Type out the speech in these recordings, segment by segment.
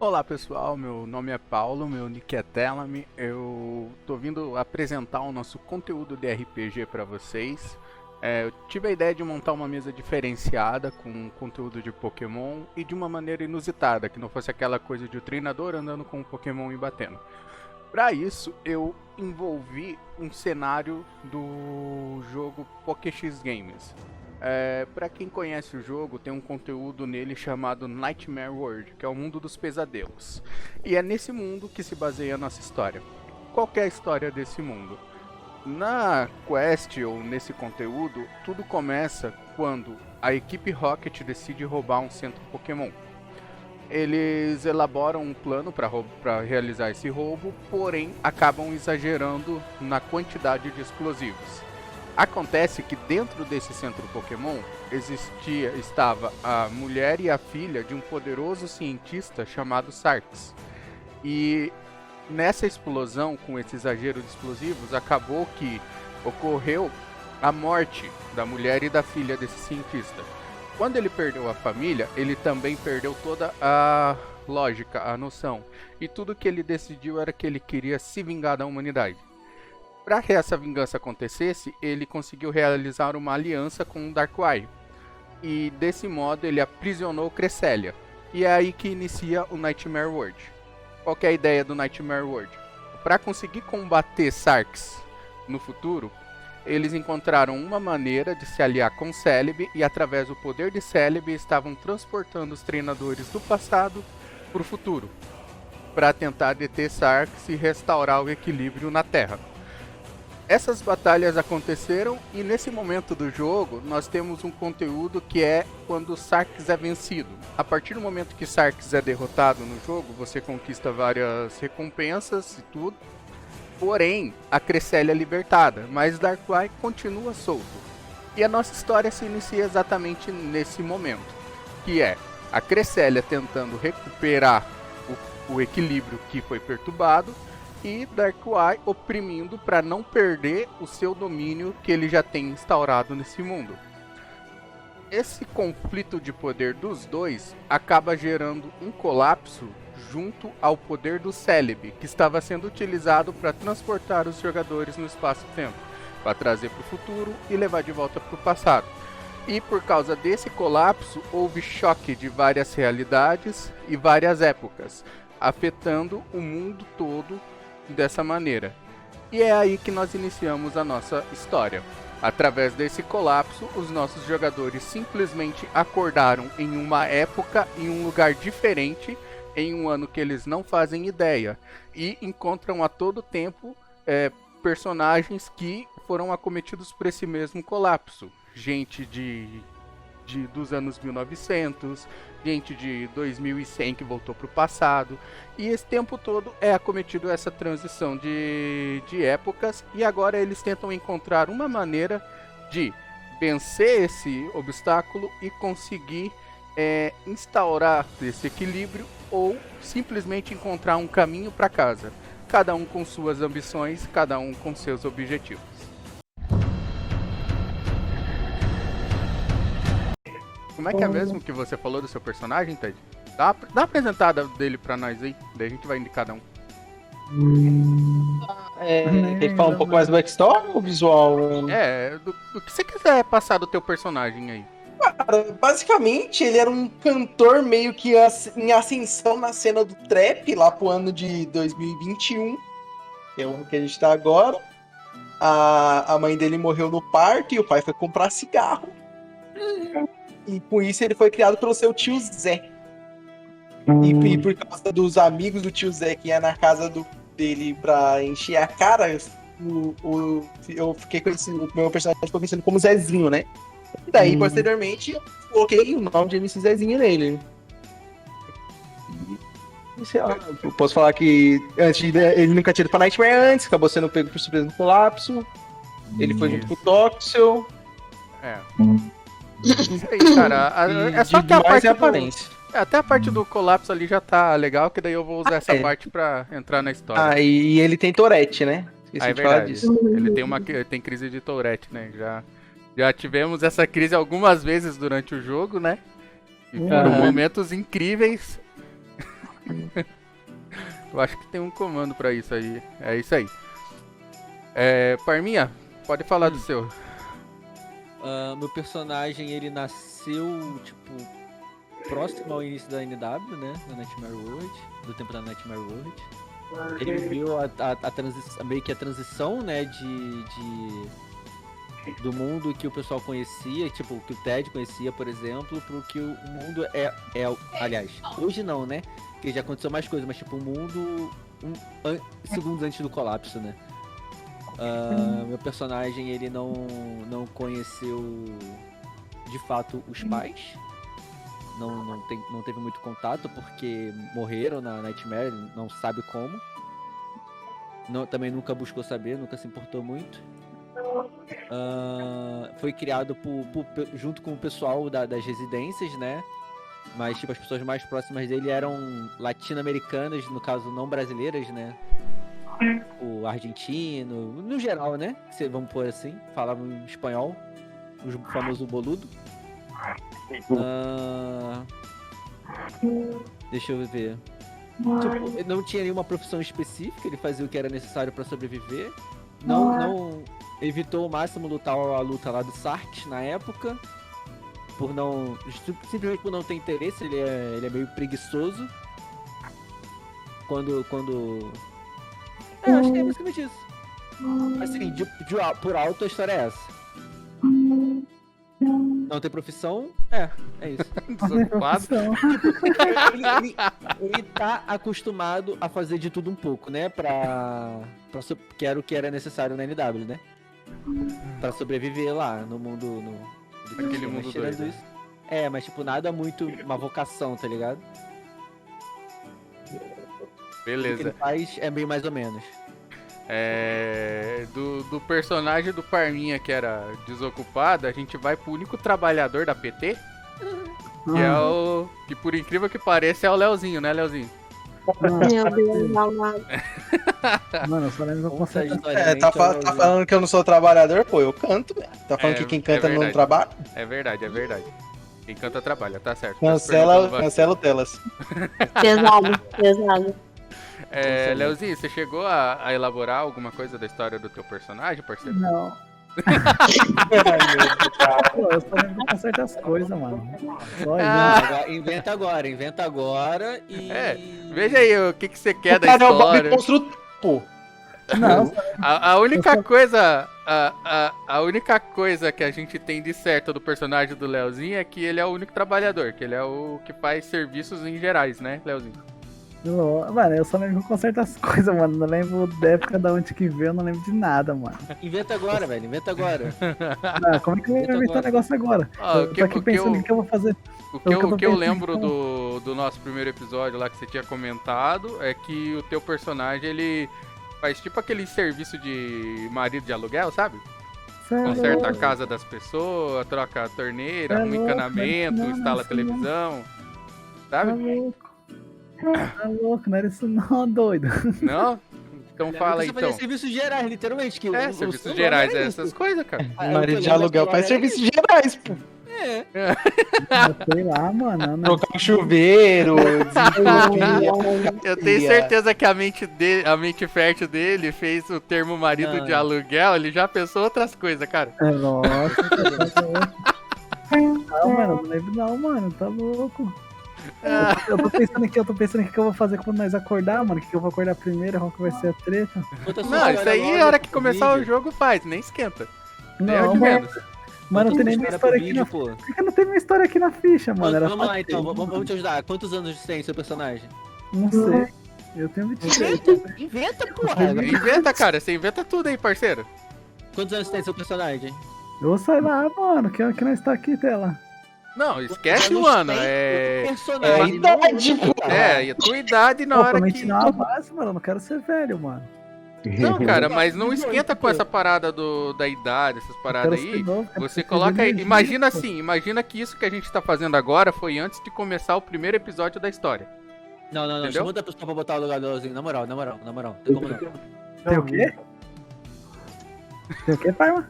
Olá pessoal, meu nome é Paulo, meu nick é Telami. Eu tô vindo apresentar o nosso conteúdo de RPG para vocês. Eu tive a ideia de montar uma mesa diferenciada com conteúdo de Pokémon e de uma maneira inusitada, que não fosse aquela coisa de o treinador andando com o Pokémon e batendo. Para isso, eu envolvi um cenário do jogo PokéX Games. Para quem conhece o jogo, tem um conteúdo nele chamado Nightmare World, que é o mundo dos pesadelos. E é nesse mundo que se baseia a nossa história. Qual que é a história desse mundo? Na quest ou nesse conteúdo, tudo começa quando a equipe Rocket decide roubar um centro Pokémon. Eles elaboram um plano para realizar esse roubo, porém acabam exagerando na quantidade de explosivos. Acontece que dentro desse centro Pokémon estava a mulher e a filha de um poderoso cientista chamado Sarkis. E nessa explosão, com esse exagero de explosivos, acabou que ocorreu a morte da mulher e da filha desse cientista. Quando ele perdeu a família, ele também perdeu toda a lógica, a noção. E tudo que ele decidiu era que ele queria se vingar da humanidade. Para que essa vingança acontecesse, ele conseguiu realizar uma aliança com o Darkrai. E desse modo ele aprisionou Cresselia. E é aí que inicia o Nightmare World. Qual que é a ideia do Nightmare World? Para conseguir combater Sarkis no futuro, eles encontraram uma maneira de se aliar com Celebi e através do poder de Celebi estavam transportando os treinadores do passado para o futuro, para tentar deter Sarkis e restaurar o equilíbrio na Terra. Essas batalhas aconteceram e nesse momento do jogo nós temos um conteúdo que é quando Sarkis é vencido. A partir do momento que Sarkis é derrotado no jogo, você conquista várias recompensas e tudo. Porém, a Cresselia é libertada, mas Darkrai continua solto. E a nossa história se inicia exatamente nesse momento, que é a Cresselia tentando recuperar o equilíbrio que foi perturbado e Darkrai oprimindo para não perder o seu domínio que ele já tem instaurado nesse mundo. Esse conflito de poder dos dois acaba gerando um colapso junto ao poder do Celebi, que estava sendo utilizado para transportar os jogadores no espaço-tempo, para trazer para o futuro e levar de volta para o passado. E por causa desse colapso, houve choque de várias realidades e várias épocas, afetando o mundo todo dessa maneira. E é aí que nós iniciamos a nossa história. Através desse colapso, os nossos jogadores simplesmente acordaram em uma época, em um lugar diferente, em um ano que eles não fazem ideia, e encontram a todo tempo personagens que foram acometidos por esse mesmo colapso. Gente dos anos 1900, gente de 2100 que voltou para o passado, e esse tempo todo é acometido essa transição de épocas, e agora eles tentam encontrar uma maneira de vencer esse obstáculo e conseguir instaurar esse equilíbrio ou simplesmente encontrar um caminho para casa, cada um com suas ambições, cada um com seus objetivos. Como é que é mesmo que você falou do seu personagem, Ted? Dá uma apresentada dele pra nós aí, daí a gente vai indo cada um. Quer falar um pouco mais do backstory ou visual? Do que você quiser passar do teu personagem aí. Cara, basicamente, ele era um cantor meio que em ascensão na cena do trap, lá pro ano de 2021, que é o ano que a gente tá agora. A mãe dele morreu no parto e o pai foi comprar cigarro. E com isso ele foi criado pelo seu tio Zé. E por causa dos amigos do tio Zé que ia na casa dele pra encher a cara, eu fiquei conhecido, o meu personagem ficou conhecido como Zezinho, né? E daí, posteriormente, eu coloquei o nome de MC Zezinho nele. E, sei lá, eu posso falar que ele nunca tinha ido pra Nightmare antes, acabou sendo pego por surpresa no colapso. Ele foi junto com o Toxel. Isso aí, cara. É só que a parte aparência. até a parte do colapso ali já tá legal, que daí eu vou usar essa parte pra entrar na história. E ele tem Tourette, né? É de falar verdade. disso. Ele tem crise de Tourette, né? Já tivemos essa crise algumas vezes durante o jogo, né? E foram momentos incríveis. Eu acho que tem um comando pra isso aí. É isso aí. Parminha, pode falar do seu. Meu personagem, ele nasceu, tipo, próximo ao início da NW, né? Da Nightmare World, do tempo da Nightmare World. Ele viveu meio que a transição, né, do mundo que o pessoal conhecia, tipo, que o Ted conhecia, por exemplo, pro que o mundo aliás, hoje não, né? Porque já aconteceu mais coisas, mas tipo, o mundo segundos antes do colapso, né? Meu personagem, ele não conheceu de fato os pais. Não teve muito contato porque morreram na Nightmare, ele não sabe como. Também nunca buscou saber, nunca se importou muito. Foi criado junto com o pessoal das residências, né? Mas tipo, as pessoas mais próximas dele eram latino-americanas, no caso não brasileiras, né? O argentino, no geral, né? Vamos pôr assim, falavam espanhol, o famoso boludo. Deixa eu ver. Tipo, ele não tinha nenhuma profissão específica, ele fazia o que era necessário pra sobreviver. Não evitou ao máximo a luta lá do Sark na época. Simplesmente por não ter interesse, ele é meio preguiçoso. Acho que é basicamente isso. Assim, por alto a história é essa. Não tem profissão? É isso. Desocupado. Ele tá acostumado a fazer de tudo um pouco, né? Que era o que era necessário na NW, né? Pra sobreviver lá no mundo. Aquele mundo doido. Isso. Mas tipo, nada muito uma vocação, tá ligado? Beleza. O que ele faz é bem mais ou menos. Do personagem do Parminha, que era desocupado, a gente vai pro único trabalhador da PT, que é o... que por incrível que pareça é o Leozinho, né, Leozinho? Meu Deus, malvado. Mano, eu só lembro que eu consigo. Tá falando que eu não sou trabalhador? Pô, eu canto, velho. Tá falando que quem canta não trabalha? É verdade. Quem canta trabalha, tá certo. Cancela o Telas. Pesado. Leozinho, você chegou a elaborar alguma coisa da história do teu personagem, parceiro? Não. Pô, eu só lembro de certas coisas, mano. Só isso. Inventa agora e... veja aí o que você quer da Cara, história. é o construtor. Não, A única coisa... A única coisa que a gente tem de certo do personagem do Leozinho é que ele é o único trabalhador, que ele é o que faz serviços em gerais, né, Leozinho? mano, eu só lembro que eu conserto as coisas, mano. Não lembro da época da onde que veio, eu não lembro de nada, mano. Inventa agora, velho. Inventa agora. Não, como é que eu vou inventar o negócio agora? Eu tô aqui pensando o que eu vou fazer. O que eu lembro do nosso primeiro episódio lá que você tinha comentado é que o teu personagem, ele faz tipo aquele serviço de marido de aluguel, sabe? Conserta a casa das pessoas, troca a torneira, arruma encanamento, instala a televisão, sabe? Tá louco, não era isso não, doido. Não? Então fala aí, então. Serviços gerais, literalmente. Serviços gerais, essas coisas, cara. Marido de aluguel faz serviços gerais, pô. Sei lá, mano. Trocar um chuveiro, Eu tenho certeza que a mente fértil dele fez o termo marido de aluguel, ele já pensou outras coisas, cara. Nossa, não, mano, não lembro não, mano, tá louco. Eu tô pensando aqui que eu vou fazer quando nós acordar, mano. Que eu vou acordar primeiro, qual que vai ser a treta. Não, isso aí a hora que começar o jogo faz, nem esquenta. Não, mano, não tem nem minha história aqui na... Por que não tem minha história aqui na ficha, mano? Vamos lá então, vamos te ajudar. Quantos anos tem seu personagem? Não sei. Eu tenho 23. Inventa, porra. Inventa, cara, você inventa tudo aí, parceiro. Quantos anos tem seu personagem? Eu vou sair lá, mano, que nós tá aqui, tela. Não, esquece o ano, Personagem, idade, pô. E a tua idade na hora que... Não, base, mano, eu não quero ser velho, mano. Não, cara, mas não esquenta com essa parada da idade, essas paradas aí. Você coloca aí, imagina assim, imagina que isso que a gente tá fazendo agora foi antes de começar o primeiro episódio da história. Não, chama outra pessoa pra botar o lugar do Leozinho, na moral. Tem como não. Tem o quê? Tem o quê, Parma?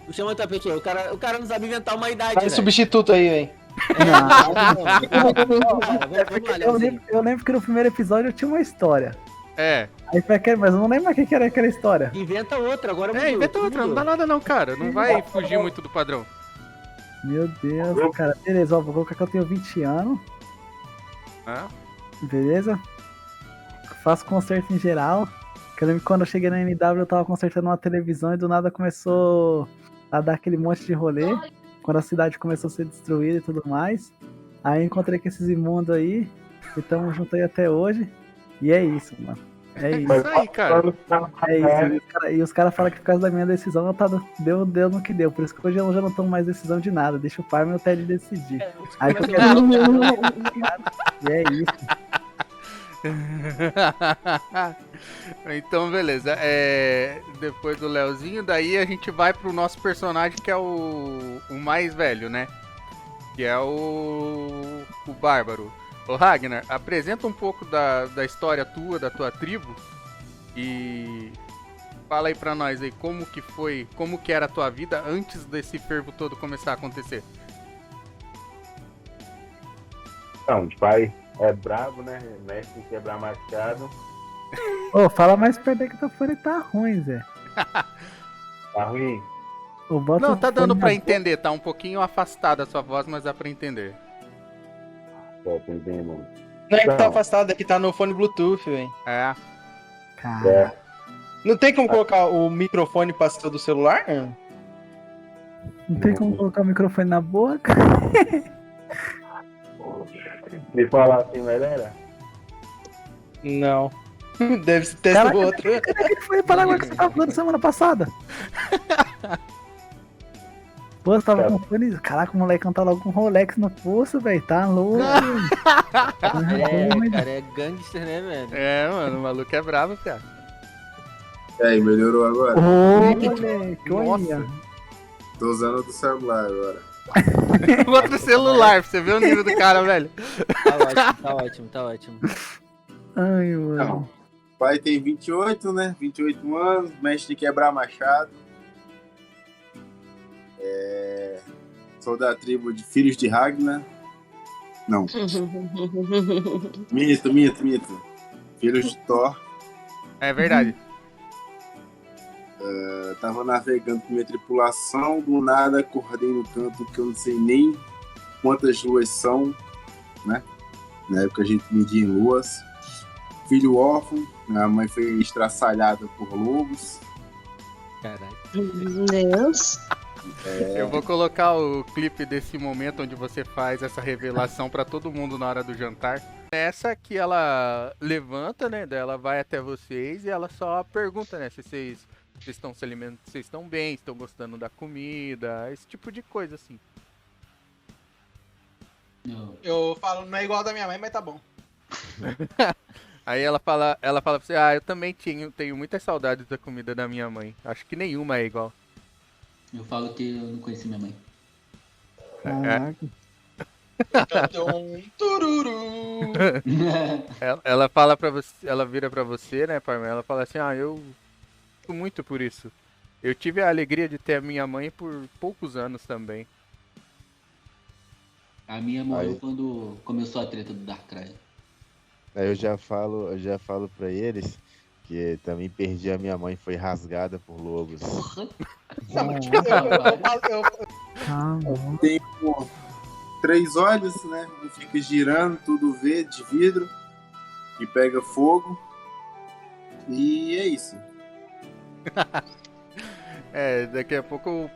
Chama outra pessoa, o cara não sabe inventar uma idade, Faz substituto aí, velho. Vamos lá, Eu Leozinho. lembro que no primeiro episódio eu tinha uma história. É. Aí foi aquele, mas eu não lembro mais o que era aquela história. Inventa outra, agora mudou. Inventa outra, não dá nada não, cara. Não vai fugir muito do padrão. Meu Deus, cara. Beleza, ó, vou colocar que eu tenho 20 anos. Ah, Beleza? Faço concerto em geral. Que eu lembro que quando eu cheguei na NW eu tava consertando uma televisão e do nada começou a dar aquele monte de rolê. Quando a cidade começou a ser destruída e tudo mais. Aí eu encontrei com esses imundos aí. E tamo junto aí até hoje. E é isso, mano. É isso. isso aí, cara. É isso. E os caras falam que por causa da minha decisão eu deu no que deu. Por isso que hoje eu já não tomo mais decisão de nada. Deixa o pai e o Ted decidir. Aí qualquer E é isso. Então, beleza. Depois do Leozinho, daí a gente vai pro nosso personagem que é o mais velho, né? Que é o Bárbaro. Ô Ragnar, apresenta um pouco da história tua, da tua tribo. E fala aí pra nós aí como que foi, como que era a tua vida antes desse fervo todo começar a acontecer. Não, o pai é brabo, né? Mestre em quebrar machado. Ô, fala mais perto aí que teu fone tá ruim, Zé. Tá ruim? Ô, bota Não, o tá fone dando na pra boca. entender, tá um pouquinho afastada a sua voz, mas dá pra entender. Tô entendendo. Não é que tá Não. afastado, é que tá no fone Bluetooth, velho. É. Cara, É. Não tem como colocar o microfone pra cima do celular? não tem como colocar o microfone na boca? Se falar assim, melhora? Não. Deve ser teste Caraca, outro. Que foi para agora que você tava falando semana passada? Pô, você tava com fone. Caraca, o moleque tá logo com Rolex no pulso, velho. Tá louco. Cara, é gangster, né, velho? É, mano, o maluco é bravo, cara. E aí, melhorou agora? Ô, moleque, olha. Nossa. Tô usando do celular agora. Outro celular, pra você ver o nível do cara, velho. Tá ótimo, tá ótimo. Ai, mano. Não. O pai tem 28, né? 28 anos, mestre de quebrar machado. Sou da tribo de Filhos de Ragnar. Não, minto. Filhos de Thor. É verdade. Eu tava navegando com minha tripulação, do nada acordei no canto que eu não sei nem quantas luas são, né? Na época a gente media em luas. Filho órfão, minha mãe foi estraçalhada por lobos. Caralho. Deus. Eu vou colocar o clipe desse momento onde você faz essa revelação pra todo mundo na hora do jantar. Essa que ela levanta, né? Daí ela vai até vocês e ela só pergunta, né? Se vocês estão se alimentando, se vocês estão bem, se estão gostando da comida, esse tipo de coisa assim. Eu falo, não é igual da minha mãe, mas tá bom. Aí ela fala pra você, eu também tenho muitas saudades da comida da minha mãe. Acho que nenhuma é igual. Eu falo que eu não conheci minha mãe. Caraca. Um tururu. Ela fala pra você, ela vira pra você, né, Parma? Ela fala assim, eu sinto muito por isso. Eu tive a alegria de ter a minha mãe por poucos anos também. A minha morreu Aí. quando começou a treta do Darkrai. Aí eu já falo pra eles que também perdi a minha mãe, foi rasgada por lobos. Não, mas tipo, eu Calma. Tem 3 olhos, né? Um fica girando, tudo verde, de vidro, e pega fogo. E é isso. Daqui a pouco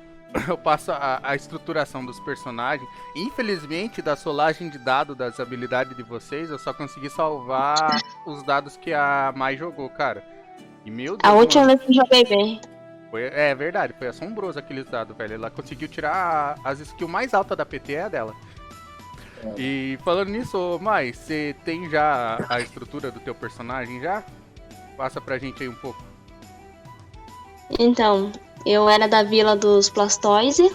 eu passo a estruturação dos personagens. Infelizmente, da solagem de dado das habilidades de vocês, eu só consegui salvar os dados que a Mai jogou, cara. E meu Deus, A última mano, vez que eu joguei bem. é verdade, foi assombroso aqueles dados, velho. Ela conseguiu tirar as skills mais altas da PT, é a dela. E falando nisso, ô, Mai, você tem já a estrutura do teu personagem já? Passa pra gente aí um pouco. Então, eu era da vila dos Blastoise.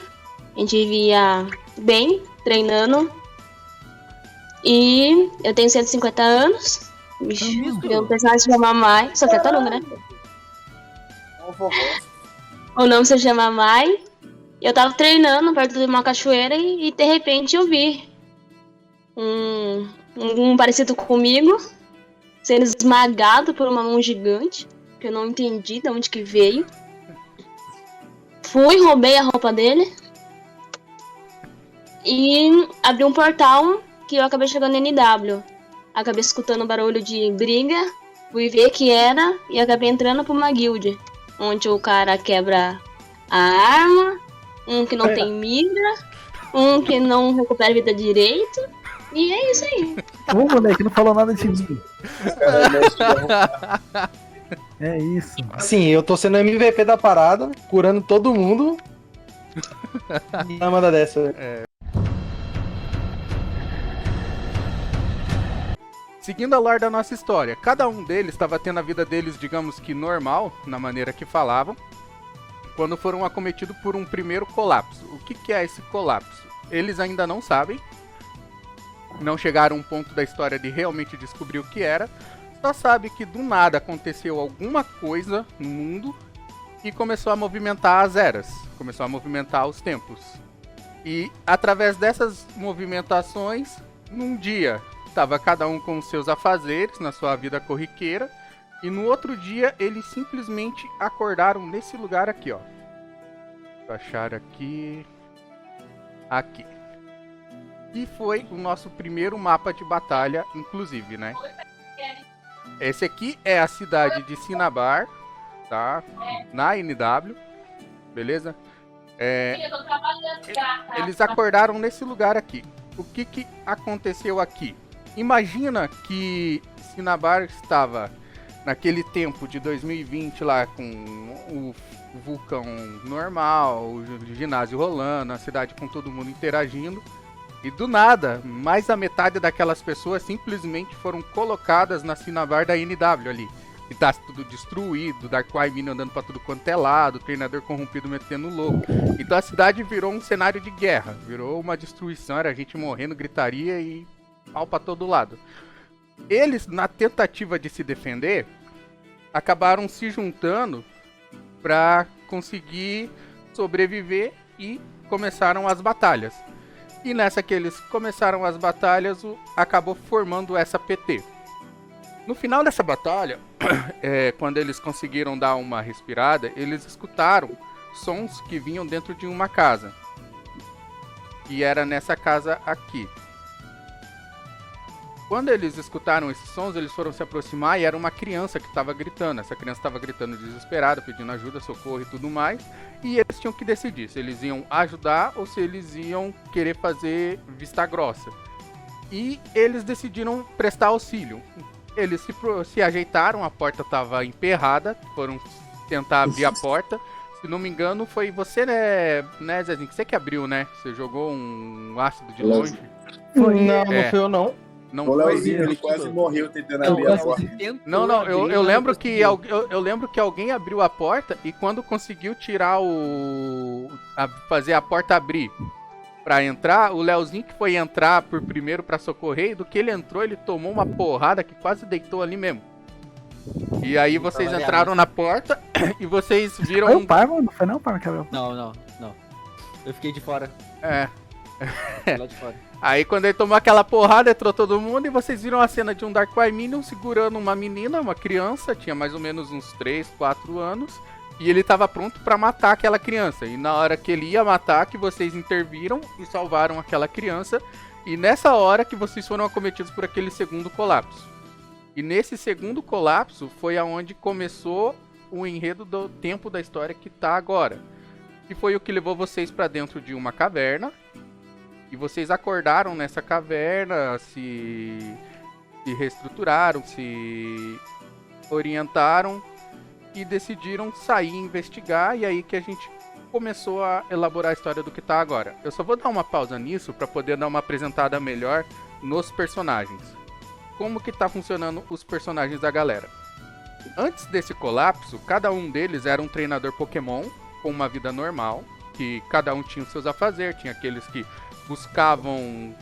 A gente vivia bem, treinando. E eu tenho 150 anos. Meu personagem se chama Mai. Sou tartaruga, né? O nome se chama Mai. Eu tava treinando perto de uma cachoeira e de repente eu vi um parecido comigo, sendo esmagado por uma mão gigante, que eu não entendi de onde que veio. Fui, roubei a roupa dele e abri um portal que eu acabei chegando no NW. Acabei escutando barulho de briga, fui ver que era e acabei entrando pra uma guild, onde o cara quebra a arma, um que não tem mira, um que não recupera a vida direito, e é isso aí. Ô, moleque, não falou nada de mim. Cara, É isso. assim, eu tô sendo MVP da parada, curando todo mundo. E uma manda dessa. Seguindo a lore da nossa história, cada um deles estava tendo a vida deles, digamos que normal, na maneira que falavam, quando foram acometidos por um primeiro colapso. O que é esse colapso? Eles ainda não sabem, não chegaram a um ponto da história de realmente descobrir o que era, só sabe que do nada aconteceu alguma coisa no mundo e começou a movimentar as eras, começou a movimentar os tempos. E através dessas movimentações, num dia, estava cada um com os seus afazeres na sua vida corriqueira, e no outro dia eles simplesmente acordaram nesse lugar aqui, ó. Vou achar aqui. Aqui. E foi o nosso primeiro mapa de batalha, inclusive, né? Esse aqui é a cidade de Cinnabar, tá? Na NW, beleza? Eles acordaram nesse lugar aqui. O que aconteceu aqui? Imagina que Cinnabar estava naquele tempo de 2020 lá com o vulcão normal, o ginásio rolando, a cidade com todo mundo interagindo. E do nada, mais da metade daquelas pessoas simplesmente foram colocadas na Cinnabar da NW ali. E tá tudo destruído, Darkrai Minion andando pra tudo quanto é lado, treinador corrompido metendo louco. Então a cidade virou um cenário de guerra, virou uma destruição, era gente morrendo, gritaria e pau pra todo lado. Eles, na tentativa de se defender, acabaram se juntando pra conseguir sobreviver e começaram as batalhas. E nessa que eles começaram as batalhas, acabou formando essa PT. No final dessa batalha, quando eles conseguiram dar uma respirada, eles escutaram sons que vinham dentro de uma casa. E era nessa casa aqui. Quando eles escutaram esses sons, eles foram se aproximar e era uma criança que estava gritando. Essa criança estava gritando desesperada, pedindo ajuda, socorro e tudo mais. E eles tinham que decidir se eles iam ajudar ou se eles iam querer fazer vista grossa. E eles decidiram prestar auxílio. Eles se ajeitaram, a porta estava emperrada, foram tentar abrir a porta. Se não me engano, foi você, né, Zezinho? Que você que abriu, né? Você jogou um ácido de longe. Não fui eu não. Não O foi? Leozinho, ele quase morreu tentando abrir a porta. Não, eu lembro que eu lembro que alguém abriu a porta e quando conseguiu tirar fazer a porta abrir pra entrar, o Leozinho que foi entrar por primeiro pra socorrer, e do que ele entrou, ele tomou uma porrada que quase deitou ali mesmo. E aí vocês entraram na porta e vocês viram... Foi o Parma? Não foi não o Parma que abriu? Não. Eu fiquei de fora. É. Lá de fora. Aí quando ele tomou aquela porrada, entrou todo mundo e vocês viram a cena de um Darkrai Minion segurando uma menina, uma criança, tinha mais ou menos uns 3, 4 anos, e ele tava pronto pra matar aquela criança. E na hora que ele ia matar, que vocês interviram e salvaram aquela criança, e nessa hora que vocês foram acometidos por aquele segundo colapso. E nesse segundo colapso foi aonde começou o enredo do tempo da história que tá agora. Que foi o que levou vocês pra dentro de uma caverna. E vocês acordaram nessa caverna, se reestruturaram, se orientaram e decidiram sair e investigar. E aí que a gente começou a elaborar a história do que tá agora. Eu só vou dar uma pausa nisso para poder dar uma apresentada melhor nos personagens. Como que tá funcionando os personagens da galera. Antes desse colapso, cada um deles era um treinador Pokémon com uma vida normal, que cada um tinha os seus afazeres, tinha aqueles que buscavam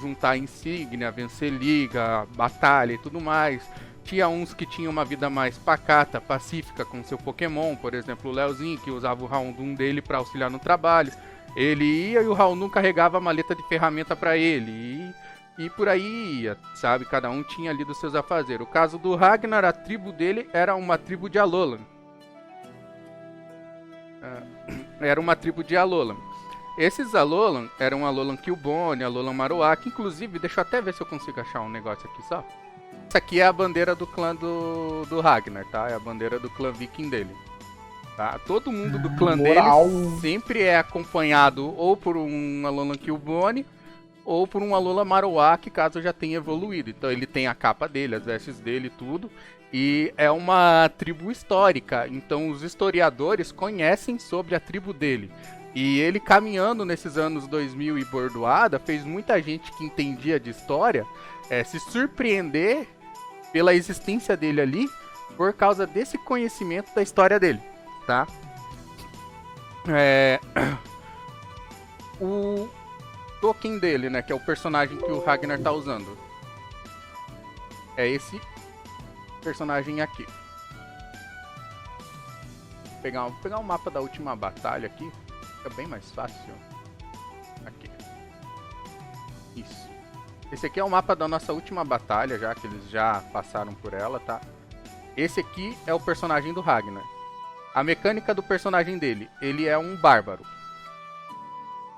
juntar insígnia, vencer liga, batalha e tudo mais. Tinha uns que tinham uma vida mais pacata, pacífica com seu Pokémon, por exemplo o Leozinho, que usava o Houndoom dele para auxiliar no trabalho. Ele ia e o Houndoom carregava a maleta de ferramenta para ele. E E por aí ia, sabe? Cada um tinha ali dos seus afazeres. O caso do Ragnar, a tribo dele era uma tribo de Alolan. Era uma tribo de Alolan. Esses Alolan eram Alolan Killbone, Alolan Marowak. Inclusive, deixa eu até ver se eu consigo achar um negócio aqui só. Essa aqui é a bandeira do clã do Ragnar, tá? É a bandeira do clã viking dele. Tá? Todo mundo do clã Moral. dele sempre é acompanhado ou por um Alolan Killbone ou por um Alolan Marowak, caso já tenha evoluído. Então ele tem a capa dele, as vestes dele e tudo. E é uma tribo histórica, então os historiadores conhecem sobre a tribo dele. E ele caminhando nesses anos 2000 e bordoada, fez muita gente que entendia de história se surpreender pela existência dele ali, por causa desse conhecimento da história dele, tá? O token dele, né, que é o personagem que o Ragnar tá usando, é esse personagem aqui. Vou pegar um mapa da última batalha aqui, fica bem mais fácil. Aqui. Isso. Esse aqui é o mapa da nossa última batalha, já que eles já passaram por ela, tá? Esse aqui é o personagem do Ragnar. A mecânica do personagem dele, ele é um bárbaro.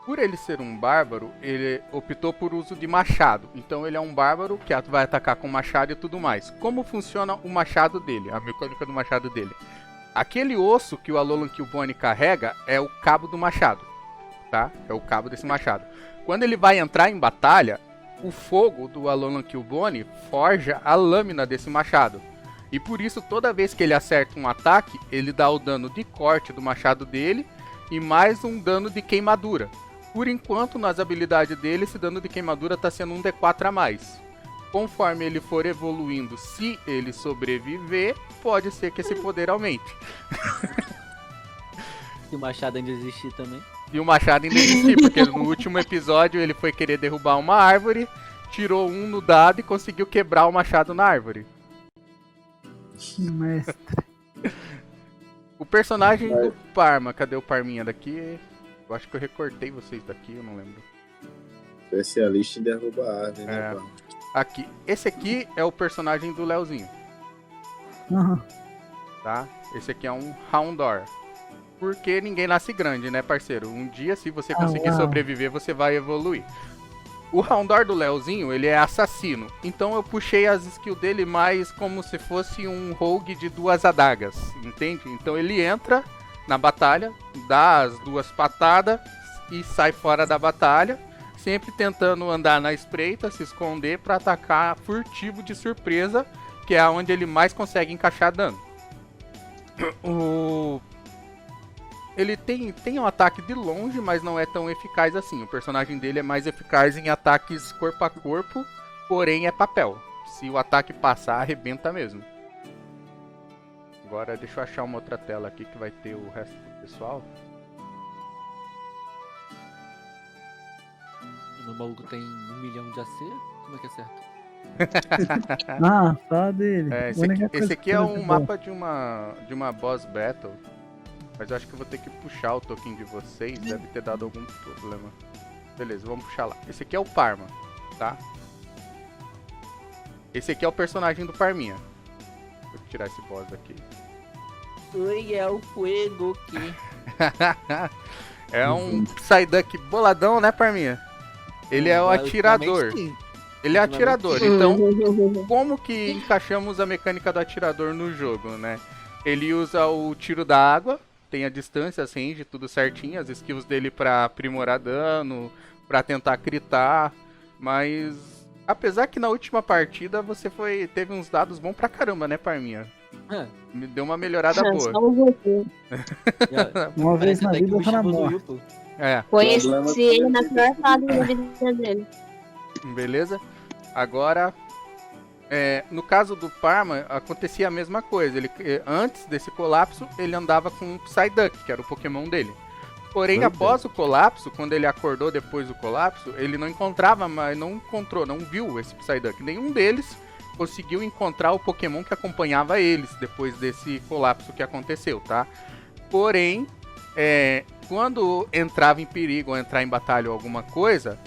Por ele ser um bárbaro, ele optou por uso de machado. Então ele é um bárbaro que vai atacar com machado e tudo mais. Como funciona o machado dele, a mecânica do machado dele? Aquele osso que o Alolan Killbone carrega é o cabo do machado, tá? É o cabo desse machado. Quando ele vai entrar em batalha, o fogo do Alolan Killbone forja a lâmina desse machado. E por isso, toda vez que ele acerta um ataque, ele dá o dano de corte do machado dele e mais um dano de queimadura. Por enquanto, nas habilidades dele, esse dano de queimadura está sendo um D4 a mais. Conforme ele for evoluindo, se ele sobreviver, pode ser que esse poder aumente. E o machado ainda existir também. E o machado ainda existir, porque no último episódio ele foi querer derrubar uma árvore, tirou um no dado e conseguiu quebrar o machado na árvore. Mestre. O personagem do Parma, cadê o Parminha daqui? Eu acho que eu recortei vocês daqui, eu não lembro. Especialista em derrubar árvore, né, pá? Aqui. Esse aqui é o personagem do Leozinho, Uhum. tá? Esse aqui é um Houndour. Porque ninguém nasce grande, né, parceiro? Um dia, se você conseguir sobreviver, você vai evoluir. O Houndour do Leozinho, ele é assassino. Então eu puxei as skills dele mais como se fosse um rogue de 2 adagas, entende? Então ele entra na batalha, dá as 2 patadas e sai fora da batalha, sempre tentando andar na espreita, se esconder para atacar furtivo de surpresa, que é onde ele mais consegue encaixar dano. Ele tem um ataque de longe, mas não é tão eficaz assim. O personagem dele é mais eficaz em ataques corpo a corpo, porém é papel. Se o ataque passar, arrebenta mesmo. Agora deixa eu achar uma outra tela aqui que vai ter o resto do pessoal. O meu maluco tem 1 milhão de AC? Como é que é certo? Só dele. Esse aqui é um mapa de uma boss battle. Mas eu acho que eu vou ter que puxar o token de vocês. Deve ter dado algum problema. Beleza, vamos puxar lá. Esse aqui é o Parma, tá? Esse aqui é o personagem do Parminha. Vou tirar esse boss daqui. Oi, é o Fuego aqui. É um Psyduck boladão, né, Parminha? Ele é o atirador. Ele é atirador. Então, como que encaixamos a mecânica do atirador no jogo, né? Ele usa o tiro da água, tem a distância, as range, tudo certinho, as skills dele pra aprimorar dano, pra tentar critar, mas apesar que na última partida você teve uns dados bons pra caramba, né, Parminha? Me deu uma melhorada boa. Uma vez na vida, outra na morte. Conheci ele na pior fase da vida dele. Beleza? Agora, no caso do Parma, acontecia a mesma coisa. Antes desse colapso, ele andava com um Psyduck, que era o Pokémon dele. Porém, após o colapso, quando ele acordou depois do colapso, ele não viu esse Psyduck. Nenhum deles conseguiu encontrar o Pokémon que acompanhava eles depois desse colapso que aconteceu, tá? Porém, quando entrava em perigo ou entrar em batalha ou alguma coisa,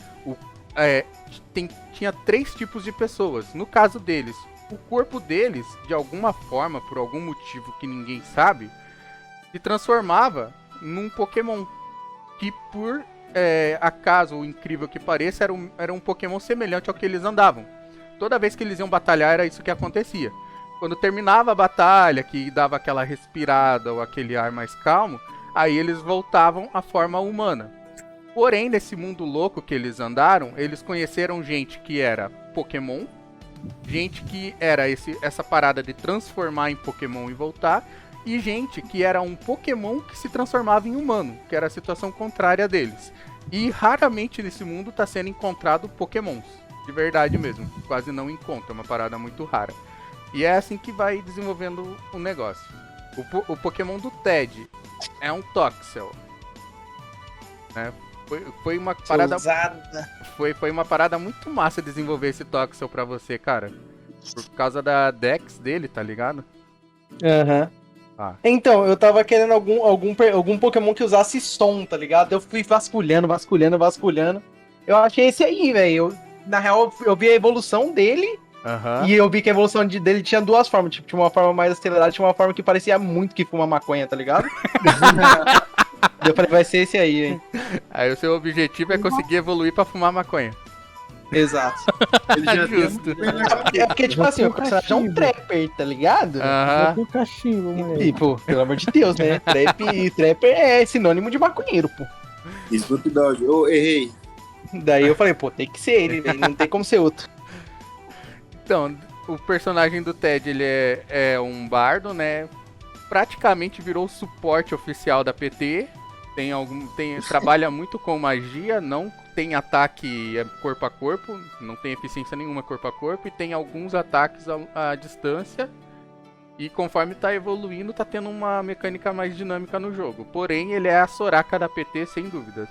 tinha 3 tipos de pessoas. No caso deles, o corpo deles, de alguma forma, por algum motivo que ninguém sabe, se transformava num Pokémon. Que por acaso, o incrível que pareça, era um Pokémon semelhante ao que eles andavam. Toda vez que eles iam batalhar, era isso que acontecia. Quando terminava a batalha, que dava aquela respirada ou aquele ar mais calmo, aí eles voltavam à forma humana. Porém, nesse mundo louco que eles andaram, eles conheceram gente que era Pokémon, gente que era essa parada de transformar em Pokémon e voltar, e gente que era um Pokémon que se transformava em humano, que era a situação contrária deles. E raramente nesse mundo está sendo encontrado Pokémons, de verdade mesmo, quase não encontra, é uma parada muito rara. E é assim que vai desenvolvendo o negócio. O Pokémon do Ted é um Toxel. Né? Foi uma parada. Foi uma parada muito massa desenvolver esse Toxel pra você, cara. Por causa da Dex dele, tá ligado? Aham. Ah. Então, eu tava querendo algum Pokémon que usasse som, tá ligado? Eu fui vasculhando. Eu achei esse aí, velho. Na real, eu vi a evolução dele. Uhum. E eu vi que a evolução dele tinha 2 formas. Tipo, tinha uma forma mais acelerada, tinha uma forma que parecia muito que fuma maconha, tá ligado? Eu falei, vai ser esse aí, hein? Aí o seu objetivo é conseguir evoluir pra fumar maconha. Exato. Ele já Justo. É porque, tipo assim, o personagem é um trapper, tá ligado? Aham. O cachimbo, moleque. E, pô, pelo amor de Deus, né? Trapper é sinônimo de maconheiro, pô. Snoop Dogg, errei. Daí eu falei, pô, tem que ser ele, velho. Não tem como ser outro. Então, o personagem do Ted, ele é um bardo, né? Praticamente virou o suporte oficial da PT. Trabalha muito com magia, não tem ataque corpo a corpo, não tem eficiência nenhuma corpo a corpo, e tem alguns ataques à distância. E conforme tá evoluindo, tá tendo uma mecânica mais dinâmica no jogo. Porém, ele é a Soraka da PT, sem dúvidas.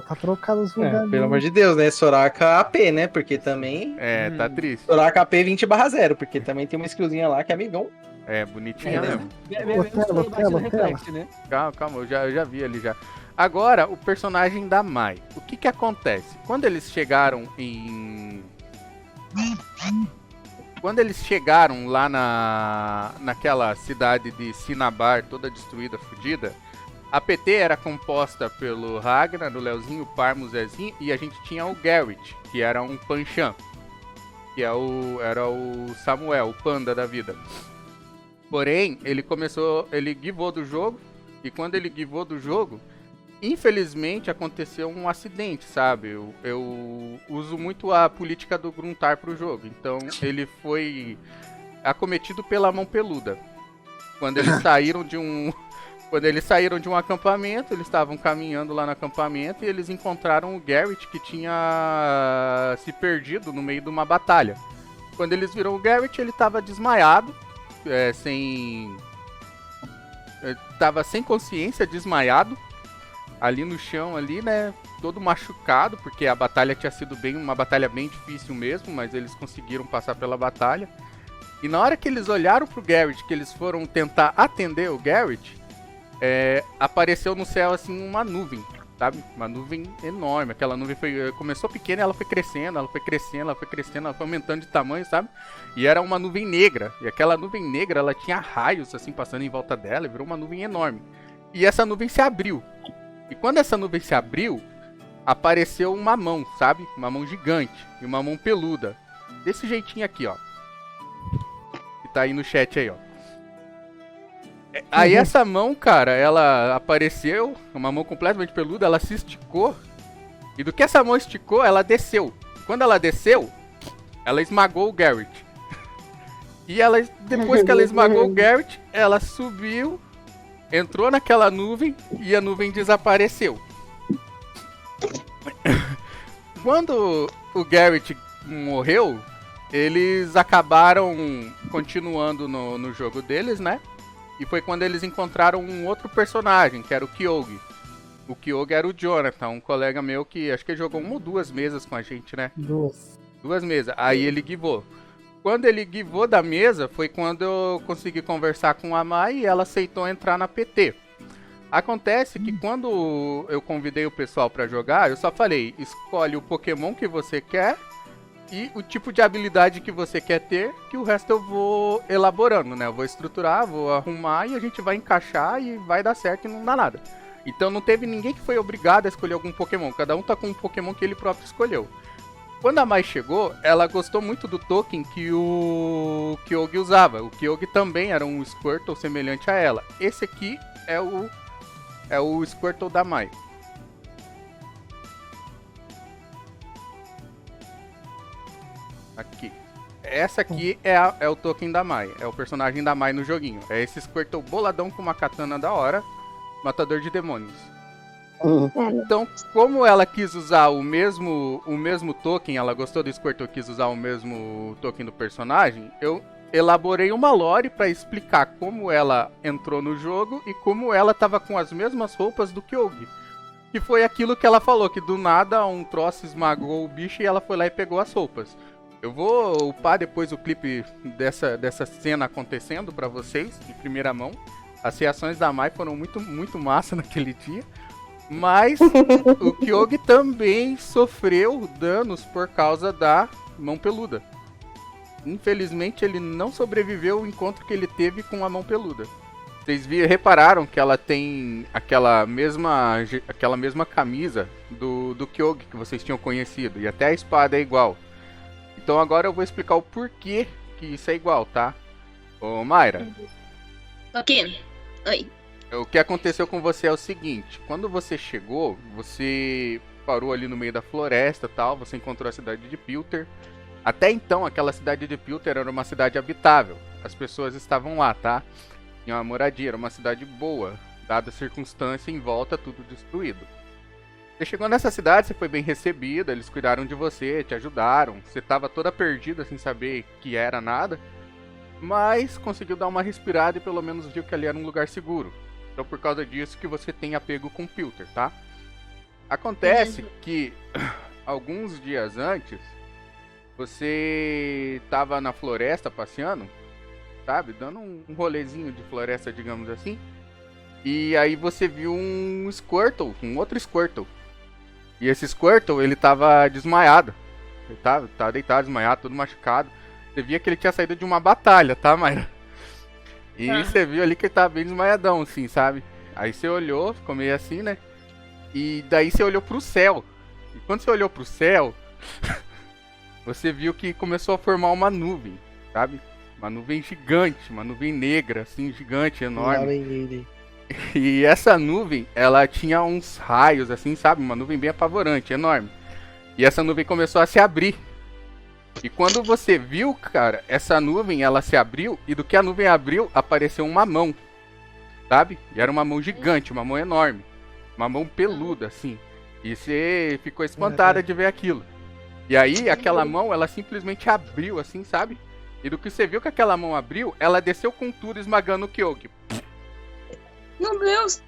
Tá trocado os lugares. Pelo amor de Deus, né? Soraka AP, né? Porque também. Tá triste. Soraka AP 20/0, porque também tem uma skillzinha lá que é amigão. É, bonitinha mesmo. Né? Calma, eu já vi ali já. Agora, o personagem da Mai. O que acontece? Quando eles chegaram lá naquela cidade de Cinnabar, toda destruída, fodida, a PT era composta pelo Ragnar, o Leozinho, o Parmo, o Zezinho, e a gente tinha o Garrett, que era um Panchan, que era o Samuel, o panda da vida. Porém, ele givou do jogo, e quando ele givou do jogo, infelizmente aconteceu um acidente, sabe? Eu uso muito a política do Gruntar pro jogo, então ele foi acometido pela mão peluda. Quando eles saíram de um acampamento, eles estavam caminhando lá no acampamento e eles encontraram o Garrett, que tinha se perdido no meio de uma batalha. Quando eles viram o Garrett, ele estava desmaiado, tava sem consciência, desmaiado, ali no chão, ali, né, todo machucado, porque a batalha tinha sido uma batalha bem difícil mesmo, mas eles conseguiram passar pela batalha. E na hora que eles olharam pro Garrett, que eles foram tentar atender o Garrett, apareceu no céu, assim, uma nuvem, sabe? Uma nuvem enorme. Aquela nuvem começou pequena e ela foi crescendo, ela foi aumentando de tamanho, sabe? E era uma nuvem negra. E aquela nuvem negra, ela tinha raios, assim, passando em volta dela e virou uma nuvem enorme. E essa nuvem se abriu. E quando essa nuvem se abriu, apareceu uma mão, sabe? Uma mão gigante e uma mão peluda. Desse jeitinho aqui, ó. Que tá aí no chat aí, ó. Aí essa mão, cara, ela apareceu, uma mão completamente peluda, ela se esticou. E do que essa mão esticou, ela desceu. Quando ela desceu, ela esmagou o Garrett. E depois que ela esmagou o Garrett, ela subiu, entrou naquela nuvem e a nuvem desapareceu. Quando o Garrett morreu, eles acabaram continuando no jogo deles, né? E foi quando eles encontraram um outro personagem, que era o Kyogre. O Kyogre era o Jonathan, um colega meu que acho que ele jogou 1 ou 2 mesas com a gente, né? 2 mesas. Aí ele givou. Quando ele givou da mesa, foi quando eu consegui conversar com a Mai e ela aceitou entrar na PT. Acontece que quando eu convidei o pessoal pra jogar, eu só falei, escolhe o Pokémon que você quer e o tipo de habilidade que você quer ter, que o resto eu vou elaborando, né? Eu vou estruturar, vou arrumar e a gente vai encaixar e vai dar certo e não dá nada. Então não teve ninguém que foi obrigado a escolher algum Pokémon, cada um tá com um Pokémon que ele próprio escolheu. Quando a Mai chegou, ela gostou muito do token que o Kyogre usava. O Kyogre também era um Squirtle semelhante a ela. Esse aqui é o Squirtle da Mai. Aqui. Essa aqui é o token da Mai. É o personagem da Mai no joguinho. É esse Squirtle boladão com uma katana da hora. Matador de demônios. Então, como ela quis usar o mesmo token, ela gostou do Squirtle e quis usar o mesmo token do personagem, eu elaborei uma lore pra explicar como ela entrou no jogo e como ela tava com as mesmas roupas do Kyogre. Que foi aquilo que ela falou, que do nada um troço esmagou o bicho e ela foi lá e pegou as roupas. Eu vou upar depois o clipe dessa cena acontecendo pra vocês, de primeira mão. As reações da Mai foram muito massa naquele dia. Mas o Kyogre também sofreu danos por causa da mão peluda. Infelizmente ele não sobreviveu ao encontro que ele teve com a mão peluda. Vocês repararam que ela tem aquela mesma camisa do Kyogre que vocês tinham conhecido. E até a espada é igual. Então agora eu vou explicar o porquê que isso é igual, tá? Ô Mayra. Ok. Oi. O que aconteceu com você é o seguinte, quando você chegou, você parou ali no meio da floresta e tal, você encontrou a cidade de Pilter. Até então, aquela cidade de Pilter era uma cidade habitável, as pessoas estavam lá, tá? Tinha uma moradia, era uma cidade boa, dada a circunstância em volta, tudo destruído. Você chegou nessa cidade, você foi bem recebida, eles cuidaram de você, te ajudaram, você estava toda perdida sem saber que era nada, mas conseguiu dar uma respirada e pelo menos viu que ali era um lugar seguro. Então por causa disso que você tem apego com Pilter, tá? Acontece que alguns dias antes você tava na floresta passeando, sabe? Dando um rolezinho de floresta, digamos assim. E aí você viu um Squirtle, um outro Squirtle. E esse Squirtle, ele tava desmaiado. Ele tava deitado, desmaiado, todo machucado. Você via que ele tinha saído de uma batalha, tá, Mayra? E você viu ali que ele tava bem desmaiadão, assim, sabe? Aí você olhou, ficou meio assim, né? E daí você olhou pro céu. E quando você olhou pro céu, você viu que começou a formar uma nuvem, sabe? Uma nuvem gigante, uma nuvem negra, assim, gigante, enorme. E essa nuvem, ela tinha uns raios, assim, sabe? Uma nuvem bem apavorante, enorme. E essa nuvem começou a se abrir. E quando você viu, cara, essa nuvem, ela se abriu, e do que a nuvem abriu, apareceu uma mão, sabe? E era uma mão gigante, uma mão enorme. Uma mão peluda, assim. E você ficou espantada de ver aquilo. E aí, aquela mão, ela simplesmente abriu, assim, sabe? E do que você viu que aquela mão abriu, ela desceu com tudo, esmagando o Kyogre. Meu Deus.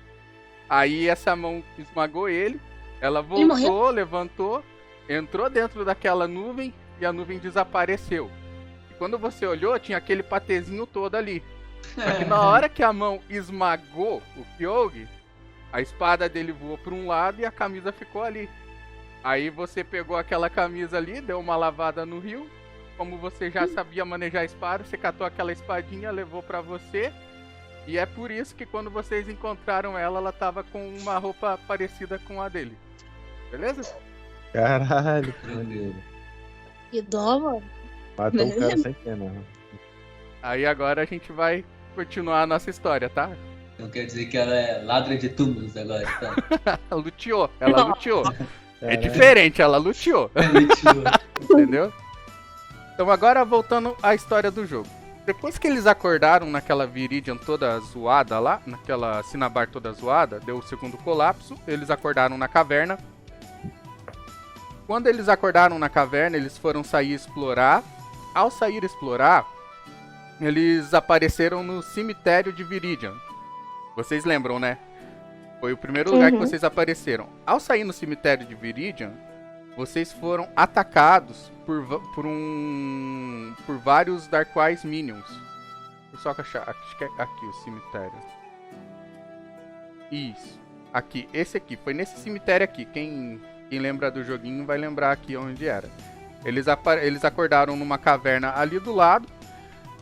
Aí essa mão esmagou ele, ela voltou, levantou, entrou dentro daquela nuvem, e a nuvem desapareceu. E quando você olhou, tinha aquele patezinho todo ali. Só que na hora que a mão esmagou o Kyogre, a espada dele voou para um lado e a camisa ficou ali. Aí você pegou aquela camisa ali, deu uma lavada no rio. Como você já sabia manejar a espada, você catou aquela espadinha, levou pra você. E é por isso que quando vocês encontraram ela, ela tava com uma roupa parecida com a dele. Beleza? Caralho. Que dó, mano. Matou um cara sem pena. Aí agora a gente vai continuar a nossa história, tá? Então quer dizer que ela é ladra de túmulos agora, então. Ela luteou. É diferente, ela luteou. Entendeu? Então agora voltando à história do jogo. Depois que eles acordaram naquela Viridian toda zoada lá, naquela Cinnabar toda zoada, deu o segundo colapso, eles acordaram na caverna. Quando eles acordaram na caverna, eles foram sair explorar. Ao sair explorar, eles apareceram no cemitério de Viridian. Vocês lembram, né? Foi o primeiro lugar que vocês apareceram. Ao sair no cemitério de Viridian, vocês foram atacados por vários Darkrai Minions. Só que acho que é aqui o cemitério. Isso. Aqui, esse aqui. Foi nesse cemitério aqui. Quem lembra do joguinho vai lembrar aqui onde era. Eles acordaram numa caverna ali do lado.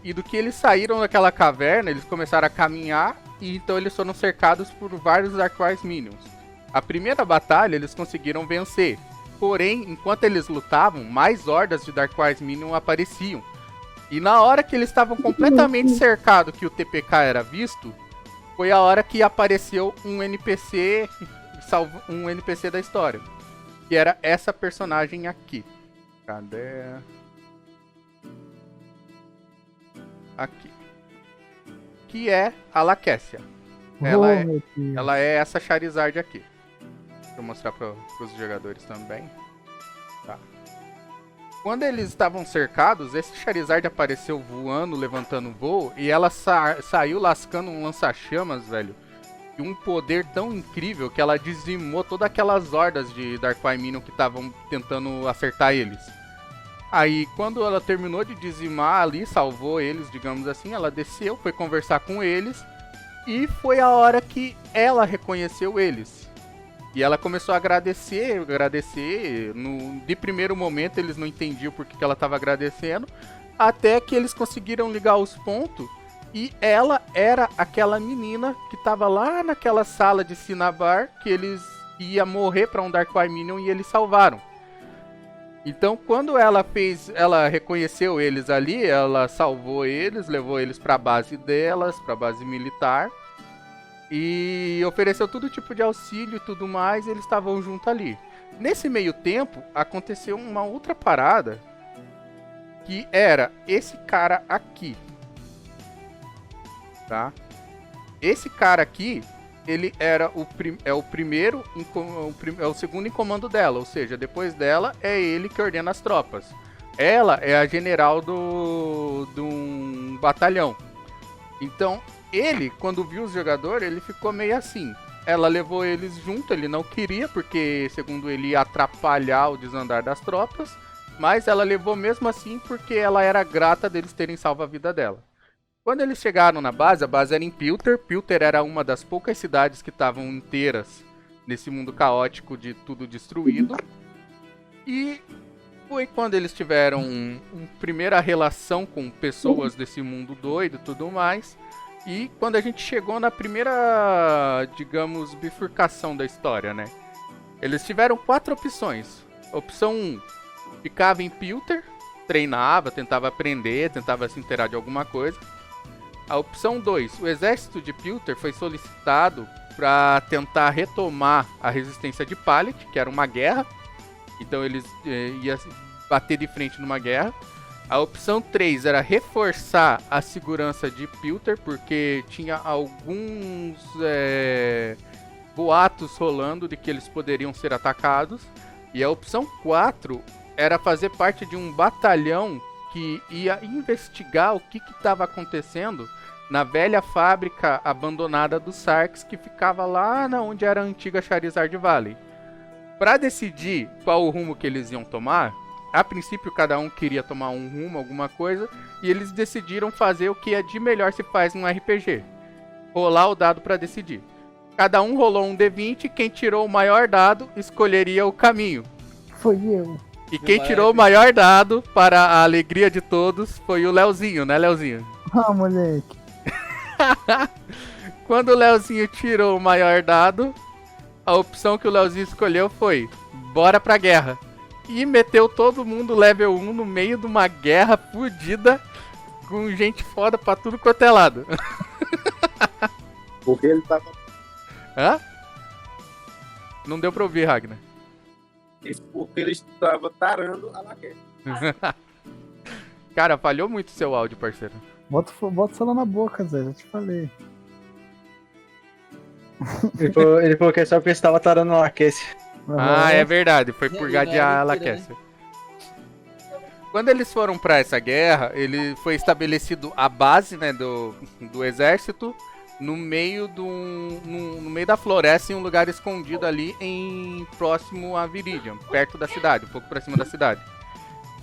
E do que eles saíram daquela caverna, eles começaram a caminhar. E então eles foram cercados por vários Darkwise Minions. A primeira batalha eles conseguiram vencer. Porém, enquanto eles lutavam, mais hordas de Darkwise Minion apareciam. E na hora que eles estavam completamente cercados, que o TPK era visto, foi a hora que apareceu um NPC, um NPC da história. Que era essa personagem aqui. Cadê? Aqui. Que é a Laquésia. Ela é essa Charizard aqui. Deixa eu mostrar para os jogadores também. Tá. Quando eles estavam cercados, esse Charizard apareceu voando, levantando voo, e ela saiu lascando um lança-chamas, velho. E um poder tão incrível que ela dizimou todas aquelas hordas de Darkrai Minion que estavam tentando acertar eles. Aí, quando ela terminou de dizimar ali, salvou eles, digamos assim, ela desceu, foi conversar com eles, e foi a hora que ela reconheceu eles. E ela começou a agradecer, de primeiro momento eles não entendiam por que ela estava agradecendo, até que eles conseguiram ligar os pontos, e ela era aquela menina que estava lá naquela sala de Cinnabar, que eles iam morrer para um Darkrai Minion e eles salvaram. Então quando ela reconheceu eles ali, ela salvou eles, levou eles para a base delas, para a base militar. E ofereceu todo tipo de auxílio e tudo mais, e eles estavam juntos ali. Nesse meio tempo, aconteceu uma outra parada, que era esse cara aqui. Tá? Esse cara aqui, ele era o segundo em comando dela, ou seja, depois dela é ele que ordena as tropas. Ela é a general de um batalhão. Então, ele, quando viu os jogadores, ele ficou meio assim. Ela levou eles junto, ele não queria, porque, segundo ele, ia atrapalhar o desandar das tropas. Mas ela levou mesmo assim, porque ela era grata deles terem salvo a vida dela. Quando eles chegaram na base, a base era em Pilter. Pilter era uma das poucas cidades que estavam inteiras nesse mundo caótico de tudo destruído. E foi quando eles tiveram uma primeira relação com pessoas desse mundo doido e tudo mais. E quando a gente chegou na primeira, digamos, bifurcação da história, né? Eles tiveram 4 opções. Opção 1, ficava em Pilter, treinava, tentava aprender, tentava se inteirar de alguma coisa. A opção 2, o exército de Pilter foi solicitado para tentar retomar a resistência de Palit, que era uma guerra. Então eles iam bater de frente numa guerra. A opção 3 era reforçar a segurança de Pilter, porque tinha alguns boatos rolando de que eles poderiam ser atacados. E a opção 4 era fazer parte de um batalhão que ia investigar o que estava acontecendo na velha fábrica abandonada dos Sarks, que ficava lá onde era a antiga Charizard Valley. Para decidir qual o rumo que eles iam tomar, a princípio cada um queria tomar um rumo, alguma coisa, e eles decidiram fazer o que é de melhor se faz num RPG. Rolar o dado para decidir. Cada um rolou um D20, quem tirou o maior dado escolheria o caminho. Foi eu. E quem tirou o maior dado, para a alegria de todos, foi o Leozinho, né, Leozinho? Ah, moleque. Quando o Leozinho tirou o maior dado, a opção que o Leozinho escolheu foi: bora pra guerra. E meteu todo mundo level 1 no meio de uma guerra fodida, com gente foda pra tudo quanto é lado. Porque ele tava. Hã? Não deu pra ouvir, Ragnar. Porque ele estava tarando a laquete. Cara, falhou muito seu áudio, parceiro. Bota o celular na boca, Zé, já te falei. Ele falou que é só porque você tava tarando na Laquece. Ah, é verdade, foi por gadear a Laquece. Quando eles foram pra essa guerra, ele foi estabelecido a base, né, do exército no meio no meio da floresta, em um lugar escondido ali próximo a Viridian, perto da cidade, um pouco pra cima da cidade.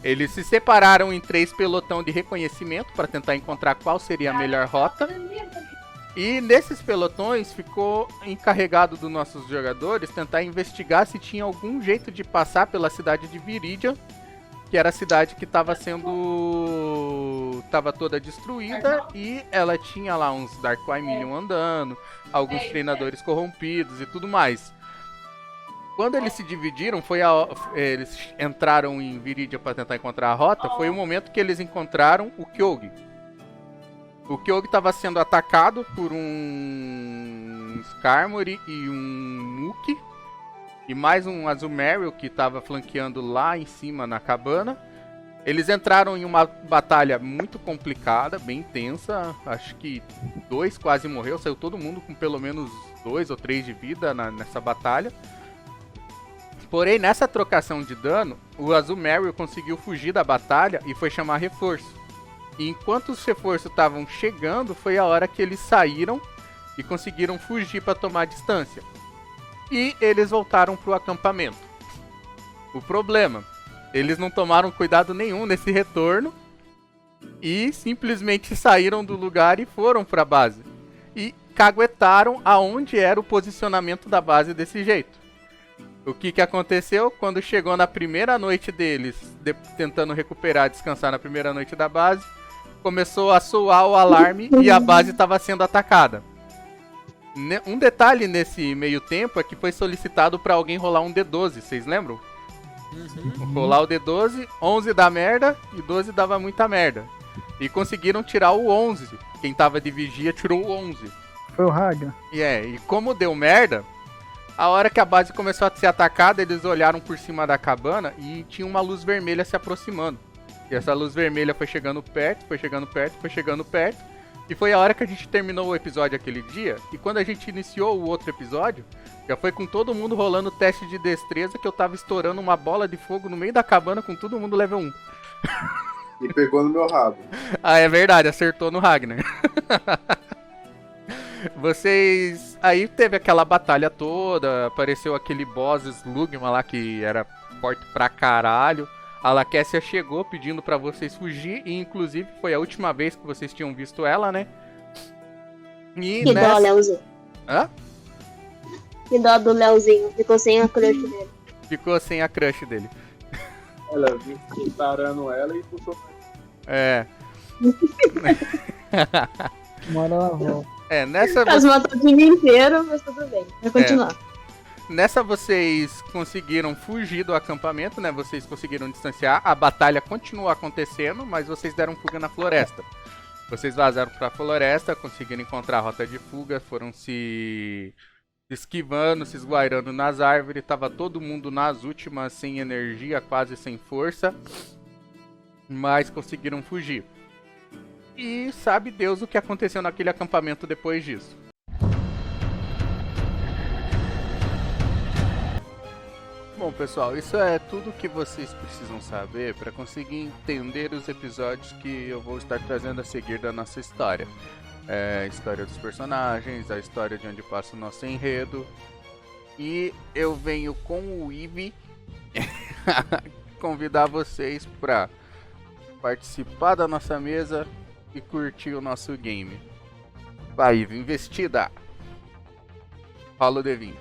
Eles se separaram em 3 pelotão de reconhecimento para tentar encontrar qual seria a melhor rota. E nesses pelotões ficou encarregado dos nossos jogadores tentar investigar se tinha algum jeito de passar pela cidade de Viridian, que era a cidade que estava toda destruída e ela tinha lá uns Dark Minion andando, alguns treinadores corrompidos e tudo mais. Quando eles se dividiram, eles entraram em Viridian para tentar encontrar a rota, foi o momento que eles encontraram o Kyogre. O Kyogre estava sendo atacado por um Skarmory e um Muk. E mais um Azumarill que estava flanqueando lá em cima na cabana. Eles entraram em uma batalha muito complicada, bem tensa. Acho que 2 quase morreu. Saiu todo mundo com pelo menos 2 ou 3 de vida nessa batalha. Porém, nessa trocação de dano, o Azumarill conseguiu fugir da batalha e foi chamar reforço. E enquanto os reforços estavam chegando, foi a hora que eles saíram e conseguiram fugir para tomar distância. E eles voltaram para o acampamento. O problema, eles não tomaram cuidado nenhum nesse retorno e simplesmente saíram do lugar e foram para a base. E caguetaram aonde era o posicionamento da base desse jeito. O que aconteceu? Quando chegou na primeira noite deles, tentando recuperar, descansar na primeira noite da base, começou a soar o alarme e a base estava sendo atacada. Um detalhe nesse meio tempo é que foi solicitado para alguém rolar um D12, vocês lembram? Rolar o D12, 11 dá merda e 12 dava muita merda. E conseguiram tirar o 11. Quem tava de vigia tirou o 11. Foi o Ragnar. E como deu merda, a hora que a base começou a ser atacada, eles olharam por cima da cabana e tinha uma luz vermelha se aproximando. E essa luz vermelha foi chegando perto, foi chegando perto, foi chegando perto. E foi a hora que a gente terminou o episódio aquele dia. E quando a gente iniciou o outro episódio, já foi com todo mundo rolando teste de destreza que eu tava estourando uma bola de fogo no meio da cabana com todo mundo level 1. E pegou no meu rabo. Ah, é verdade, acertou no Ragnar. Vocês... Aí teve aquela batalha toda, apareceu aquele boss Slugma lá que era forte pra caralho. A Laquécia chegou pedindo pra vocês fugir e inclusive foi a última vez que vocês tinham visto ela, né? E que dó, Leozinho. Hã? Que dó do Leozinho, ficou sem a crush dele. Ficou sem a crush dele. Ela viu parando ela e puxou. É. Mora lá, volta. Nessa... Mas matou o time inteiro, mas tudo bem. Vai continuar. Nessa vocês conseguiram fugir do acampamento, né? Vocês conseguiram distanciar. A batalha continua acontecendo, mas vocês deram fuga na floresta. Vocês vazaram pra floresta, conseguiram encontrar a rota de fuga, foram se esquivando, se esguairando nas árvores. Tava todo mundo nas últimas, sem energia, quase sem força. Mas conseguiram fugir. E sabe Deus o que aconteceu naquele acampamento depois disso. Bom, pessoal, isso é tudo que vocês precisam saber para conseguir entender os episódios que eu vou estar trazendo a seguir da nossa história. A história dos personagens, a história de onde passa o nosso enredo. E eu venho com o Ivy convidar vocês para participar da nossa mesa e curtir o nosso game. Vai, Ivy, investida! Rola o D20.